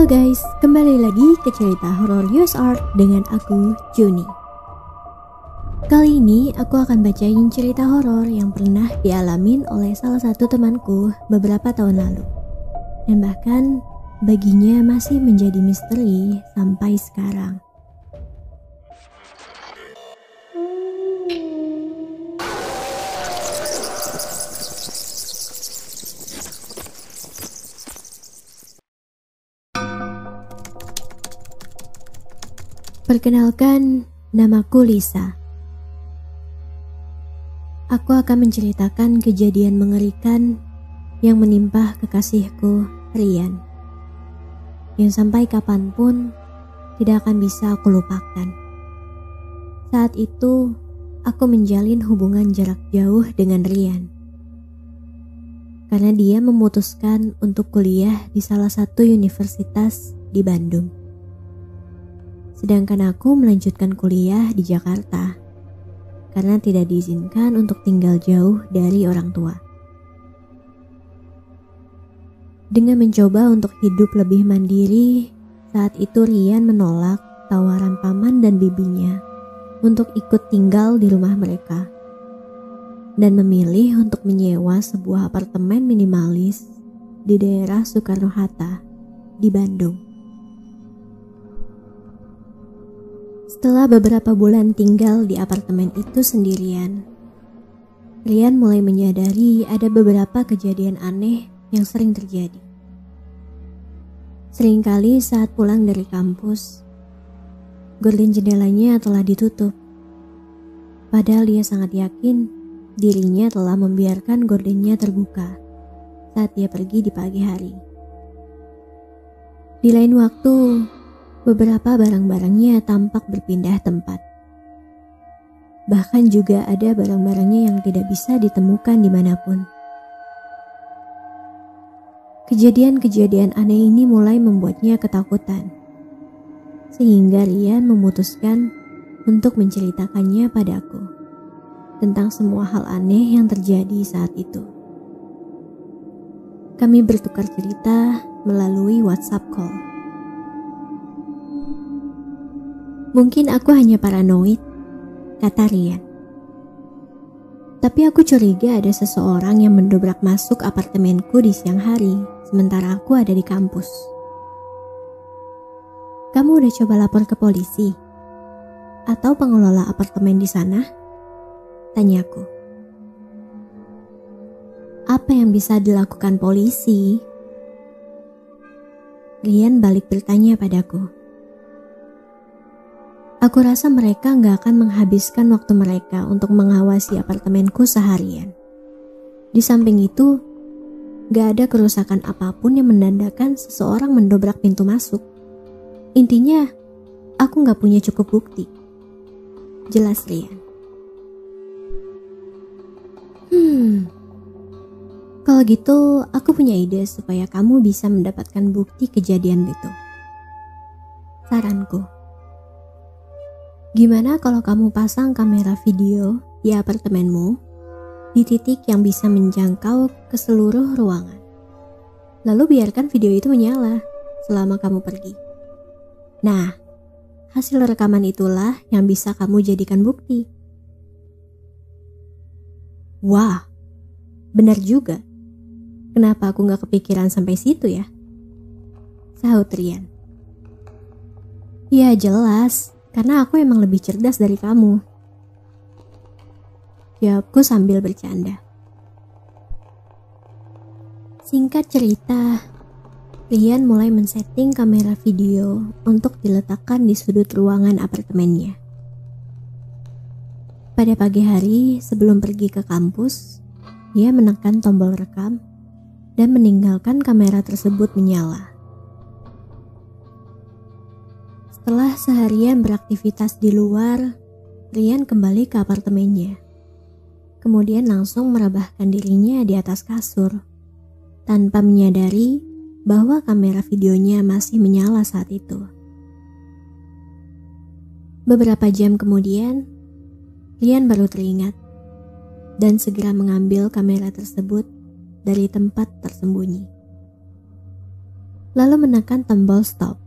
Halo guys, kembali lagi ke cerita horor USR dengan aku, Juni. Kali ini aku akan bacain cerita horor yang pernah dialamin oleh salah satu temanku beberapa tahun lalu. Dan bahkan baginya masih menjadi misteri sampai sekarang. Perkenalkan, namaku Lisa. Aku akan menceritakan kejadian mengerikan yang menimpa kekasihku, Rian, yang sampai kapanpun tidak akan bisa aku lupakan. Saat itu, aku menjalin hubungan jarak jauh dengan Rian, karena dia memutuskan untuk kuliah di salah satu universitas di Bandung. Sedangkan aku melanjutkan kuliah di Jakarta karena tidak diizinkan untuk tinggal jauh dari orang tua. Dengan mencoba untuk hidup lebih mandiri, saat itu Rian menolak tawaran paman dan bibinya untuk ikut tinggal di rumah mereka dan memilih untuk menyewa sebuah apartemen minimalis di daerah Soekarno-Hatta di Bandung. Setelah beberapa bulan tinggal di apartemen itu sendirian, Rian mulai menyadari ada beberapa kejadian aneh yang sering terjadi. Seringkali saat pulang dari kampus, gorden jendelanya telah ditutup. Padahal dia sangat yakin dirinya telah membiarkan gordennya terbuka saat dia pergi di pagi hari. Di lain waktu, beberapa barang-barangnya tampak berpindah tempat. Bahkan juga ada barang-barangnya yang tidak bisa ditemukan dimanapun. Kejadian-kejadian aneh ini mulai membuatnya ketakutan, sehingga Rian memutuskan untuk menceritakannya padaku tentang semua hal aneh yang terjadi saat itu. Kami bertukar cerita melalui WhatsApp call. Mungkin aku hanya paranoid, kata Rian. Tapi aku curiga ada seseorang yang mendobrak masuk apartemenku di siang hari, sementara aku ada di kampus. Kamu udah coba lapor ke polisi? Atau pengelola apartemen di sana? Tanyaku. Apa yang bisa dilakukan polisi? Rian balik bertanya padaku. Aku rasa mereka gak akan menghabiskan waktu mereka untuk mengawasi apartemenku seharian. Di samping itu, gak ada kerusakan apapun yang menandakan seseorang mendobrak pintu masuk. Intinya, aku gak punya cukup bukti. Jelas Rian. Kalau gitu, aku punya ide supaya kamu bisa mendapatkan bukti kejadian itu. Saranku. Gimana kalau kamu pasang kamera video di apartemenmu di titik yang bisa menjangkau ke seluruh ruangan. Lalu biarkan video itu menyala selama kamu pergi. Nah, hasil rekaman itulah yang bisa kamu jadikan bukti. Wah, benar juga. Kenapa aku gak kepikiran sampai situ ya? Sahut Rian. Ya jelas. Karena aku emang lebih cerdas dari kamu. Jawabku sambil bercanda. Singkat cerita, Rian mulai men-setting kamera video untuk diletakkan di sudut ruangan apartemennya. Pada pagi hari sebelum pergi ke kampus, dia menekan tombol rekam dan meninggalkan kamera tersebut menyala. Setelah seharian beraktivitas di luar, Rian kembali ke apartemennya. Kemudian langsung merebahkan dirinya di atas kasur, tanpa menyadari bahwa kamera videonya masih menyala saat itu. Beberapa jam kemudian, Rian baru teringat dan segera mengambil kamera tersebut dari tempat tersembunyi. lalu menekan tombol stop.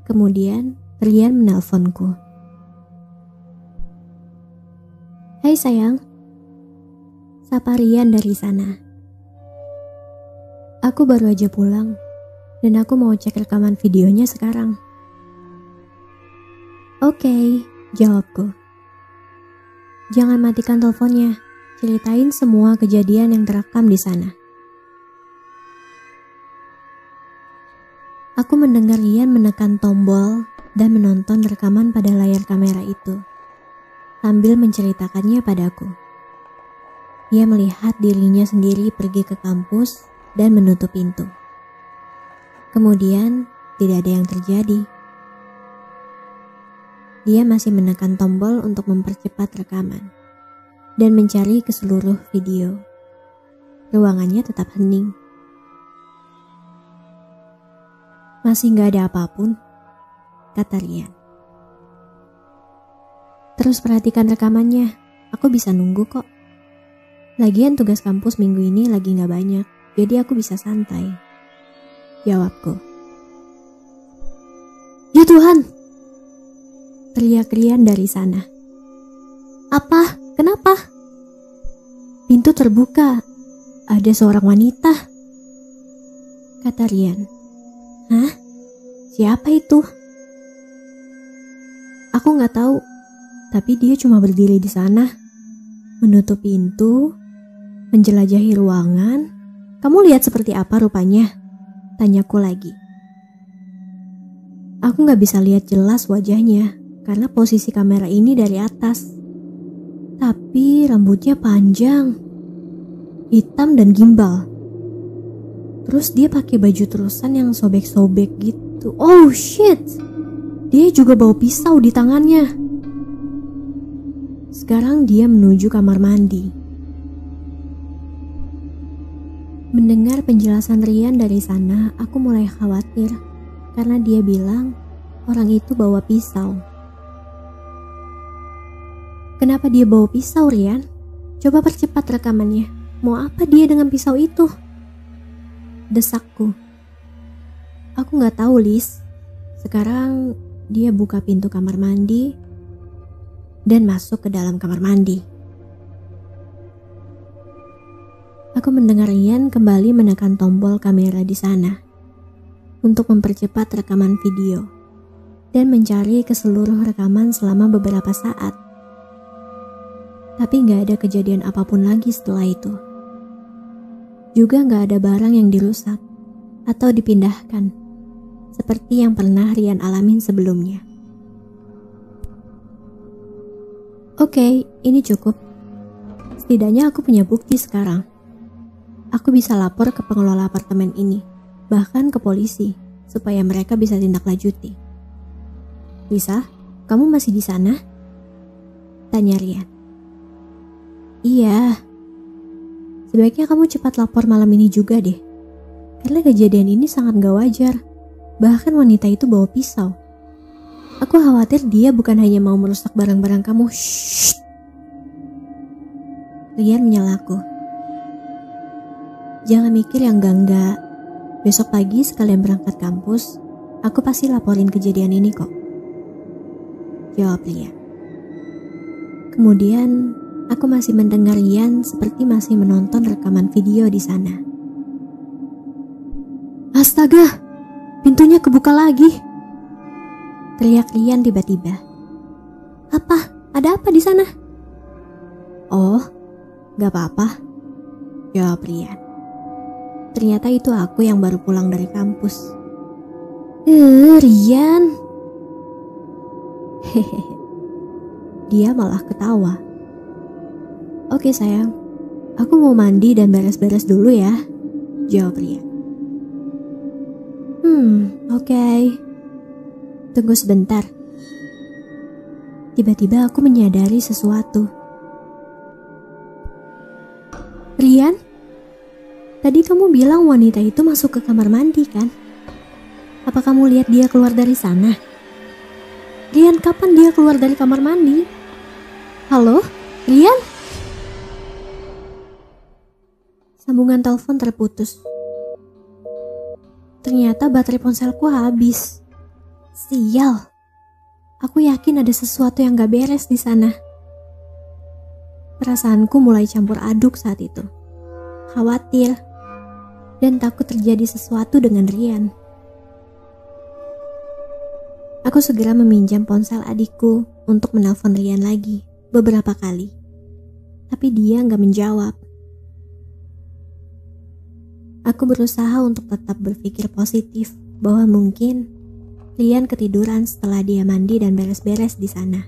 Kemudian Rian menelponku. "Hai sayang," sapa Rian dari sana. "Aku baru aja pulang dan aku mau cek rekaman videonya sekarang." "Oke," jawabku. "Jangan matikan teleponnya, ceritain semua kejadian yang terekam di sana." Aku mendengar Rian menekan tombol dan menonton rekaman pada layar kamera itu, sambil menceritakannya padaku. Dia melihat dirinya sendiri pergi ke kampus dan menutup pintu. Kemudian, tidak ada yang terjadi. Dia masih menekan tombol untuk mempercepat rekaman dan mencari ke seluruh video. Ruangannya tetap hening. "Masih gak ada apapun," kata Rian. "Terus perhatikan rekamannya, aku bisa nunggu kok. Lagian tugas kampus minggu ini lagi gak banyak, jadi aku bisa santai," jawabku. "Ya Tuhan!" teriak Rian dari sana. "Apa? Kenapa?" "Pintu terbuka, ada seorang wanita," kata Rian. "Hah? Siapa itu?" "Aku gak tahu, tapi dia cuma berdiri di sana, menutup pintu, menjelajahi ruangan. Kamu lihat seperti apa rupanya?" tanyaku lagi. Aku gak bisa lihat jelas wajahnya karena posisi kamera ini dari atas. Tapi rambutnya panjang, hitam dan gimbal. Terus dia pakai baju terusan yang sobek-sobek gitu. Oh shit! Dia juga bawa pisau di tangannya. Sekarang dia menuju kamar mandi. Mendengar penjelasan Rian dari sana, aku mulai khawatir karena dia bilang orang itu bawa pisau. "Kenapa dia bawa pisau, Rian? Coba percepat rekamannya. Mau apa dia dengan pisau itu?" desakku. "Aku gak tahu, Lis. Sekarang dia buka pintu kamar mandi dan masuk ke dalam kamar mandi." Aku mendengar Rian kembali menekan tombol kamera di sana untuk mempercepat rekaman video dan mencari ke seluruh rekaman selama beberapa saat. Tapi gak ada kejadian apapun lagi setelah itu. Juga gak ada barang yang dirusak atau dipindahkan seperti yang pernah Rian alamin sebelumnya. Oke, ini cukup. Setidaknya aku punya bukti sekarang. Aku bisa lapor ke pengelola apartemen ini, bahkan ke polisi, supaya mereka bisa tindak lanjuti. "Lisa, kamu masih di sana?" tanya Rian. "Iya. Sebaiknya kamu cepat lapor malam ini juga deh. Karena kejadian ini sangat gak wajar. Bahkan wanita itu bawa pisau. Aku khawatir dia bukan hanya mau merusak barang-barang kamu." Shh. Rian menyalaku. "Jangan mikir yang enggak-enggak. Besok pagi sekalian berangkat kampus, aku pasti laporin kejadian ini kok," jawab Rian. Kemudian aku masih mendengar Rian seperti masih menonton rekaman video di sana. "Astaga, pintunya kebuka lagi!" teriak Rian tiba-tiba. "Apa? Ada apa di sana?" "Oh, gak apa-apa," jawab Rian. Ternyata itu aku yang baru pulang dari kampus. Rian. Hehehe. Dia malah ketawa. "Oke sayang, aku mau mandi dan beres-beres dulu ya," jawab Rian. Oke. Tunggu sebentar." Tiba-tiba aku menyadari sesuatu. "Rian, tadi kamu bilang wanita itu masuk ke kamar mandi kan? Apa kamu lihat dia keluar dari sana?" "Rian, kapan dia keluar dari kamar mandi? Halo, Rian?" Sambungan telepon terputus. ternyata baterai ponselku habis. Sial. Aku yakin ada sesuatu yang gak beres di sana. Perasaanku mulai campur aduk saat itu. Khawatir dan takut terjadi sesuatu dengan Rian. Aku segera meminjam ponsel adikku untuk menelpon Rian lagi beberapa kali. Tapi dia gak menjawab. Aku berusaha untuk tetap berpikir positif bahwa mungkin Rian ketiduran setelah dia mandi dan beres-beres di sana.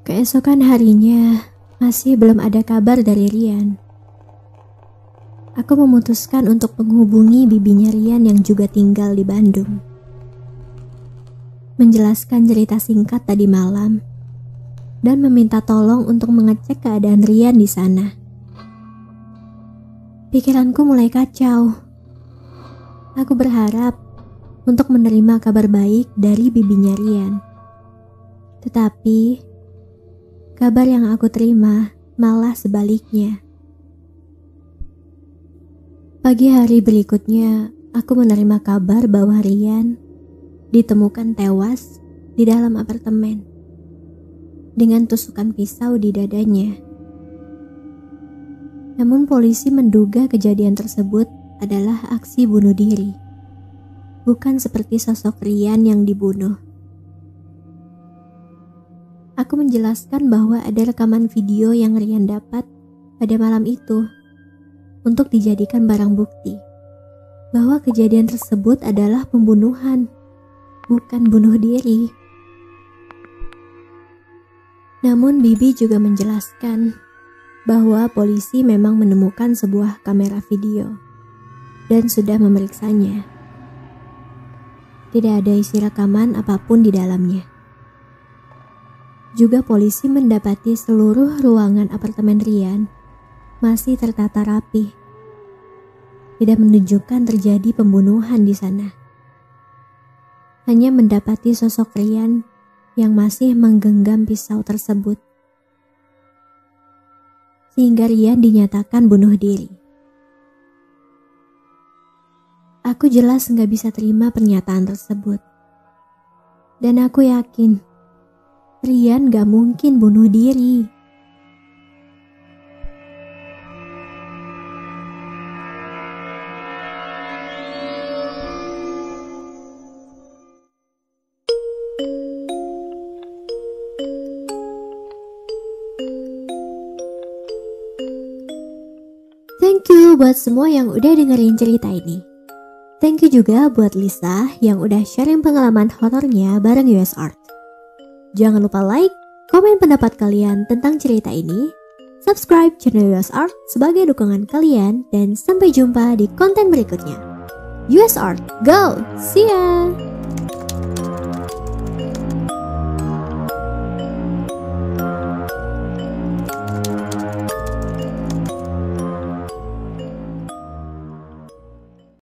Keesokan harinya masih belum ada kabar dari Rian. Aku memutuskan untuk menghubungi bibinya Rian yang juga tinggal di Bandung. Menjelaskan cerita singkat tadi malam dan meminta tolong untuk mengecek keadaan Rian di sana. Pikiranku mulai kacau. Aku berharap untuk menerima kabar baik dari bibinya Rian. Tetapi kabar yang aku terima malah sebaliknya. Pagi hari berikutnya, aku menerima kabar bahwa Rian ditemukan tewas di dalam apartemen dengan tusukan pisau di dadanya. Namun polisi menduga kejadian tersebut adalah aksi bunuh diri, bukan seperti sosok Rian yang dibunuh. Aku menjelaskan bahwa ada rekaman video yang Rian dapat pada malam itu untuk dijadikan barang bukti bahwa kejadian tersebut adalah pembunuhan, bukan bunuh diri. Namun Bibi juga menjelaskan bahwa polisi memang menemukan sebuah kamera video dan sudah memeriksanya. Tidak ada isi rekaman apapun di dalamnya. Juga polisi mendapati seluruh ruangan apartemen Rian masih tertata rapi. Tidak menunjukkan terjadi pembunuhan di sana. Hanya mendapati sosok Rian yang masih menggenggam pisau tersebut. Sehingga Rian dinyatakan bunuh diri. Aku jelas gak bisa terima pernyataan tersebut. Dan aku yakin Rian gak mungkin bunuh diri. Thank you buat semua yang udah dengerin cerita ini. Thank you juga buat Lisa yang udah sharing pengalaman horornya bareng US Art. Jangan lupa like, komen pendapat kalian tentang cerita ini, subscribe channel US Art sebagai dukungan kalian, dan sampai jumpa di konten berikutnya. US Art, go! See ya!